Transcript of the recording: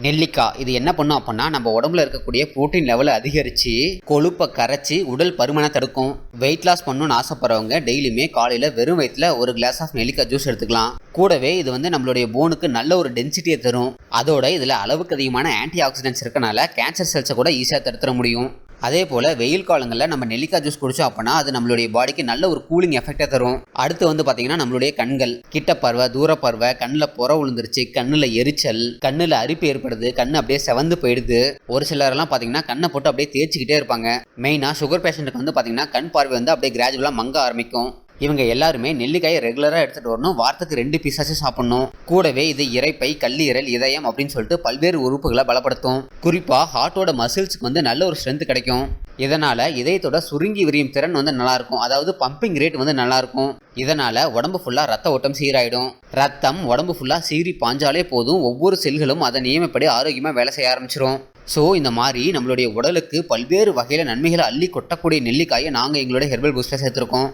நெல்லிக்காய் இது என்ன பண்ணும் அப்படின்னா நம்ம உடம்புல இருக்கக்கூடிய புரோட்டீன் லெவலை அதிகரித்து கொழுப்பை கரைச்சி உடல் பருமனை தடுக்கும். வெயிட் லாஸ் பண்ணணும்னு ஆசைப்படுறவங்க டெய்லியுமே காலையில் வெறும் வயிற்றுல ஒரு கிளாஸ் ஆஃப் நெல்லிக்காய் ஜூஸ் எடுத்துக்கலாம். கூடவே இது நம்மளுடைய போனுக்கு நல்ல ஒரு டென்சிட்டியை தரும். அதோட இதில் அளவுக்கு அதிகமான ஆன்டி ஆக்சிடென்ட்ஸ் இருக்கனால கேன்சர் செல்ஸை கூட ஈஸியாக தடுத்துட முடியும். அதே போல் வெயில் காலங்களில் நம்ம நெல்லிக்காய் ஜூஸ் குடிச்சோம் அப்படின்னா அது நம்மளுடைய பாடிக்கு நல்ல ஒரு கூலிங் எஃபெக்டை தரும். அடுத்து பார்த்தீங்கன்னா நம்மளுடைய கண்கள், கிட்ட பார்வை, தூர பார்வை, கண்ணில் புற விழுந்துருச்சு, கண்ணில் எரிச்சல், கண்ணில் அரிப்பு ஏற்படுது, கண் அப்படியே செவந்து போயிடுது. ஒரு சிலரெல்லாம் பார்த்தீங்கன்னா கண்ணை போட்டு அப்படியே தேய்ச்சிக்கிட்டே இருப்பாங்க. மெயினாக சுகர் பேஷண்ட்டுக்கு பார்த்தீங்கன்னா கண் பார்வை அப்படியே கிராஜுவலாக மங்க ஆரம்பிக்கும். இவங்க எல்லாருமே நெல்லிக்காயை ரெகுலராக எடுத்துகிட்டு வரணும். வாரத்துக்கு 2 பீஸாச்சும் சாப்பிடணும். கூடவே இது இரைப்பை, கல்லீரல், இதயம் அப்படின்னு சொல்லிட்டு பல்வேறு உறுப்புகளை பலப்படுத்தும். குறிப்பாக ஹார்ட்டோட மசில்ஸுக்கு நல்ல ஒரு ஸ்ட்ரென்த் கிடைக்கும். இதனால் இதயத்தோட சுருங்கி விரியும் திறன் நல்லாயிருக்கும். அதாவது பம்பிங் ரேட் நல்லாயிருக்கும். இதனால் உடம்பு ஃபுல்லாக ரத்த ஓட்டம் சீராயிடும். ரத்தம் உடம்பு ஃபுல்லாக சீறி பாஞ்சாலே போதும், ஒவ்வொரு செல்களும் அதை நியமப்படி ஆரோக்கியமாக வேலை செய்ய ஆரம்பிச்சிடும். ஸோ இந்த மாதிரி நம்மளுடைய உடலுக்கு பல்வேறு வகையில் நன்மைகளை அள்ளி கொட்டக்கூடிய நெல்லிக்காயை நாங்கள் எங்களுடைய ஹெர்பல் பூஸ்டில் சேர்த்துருக்கோம்.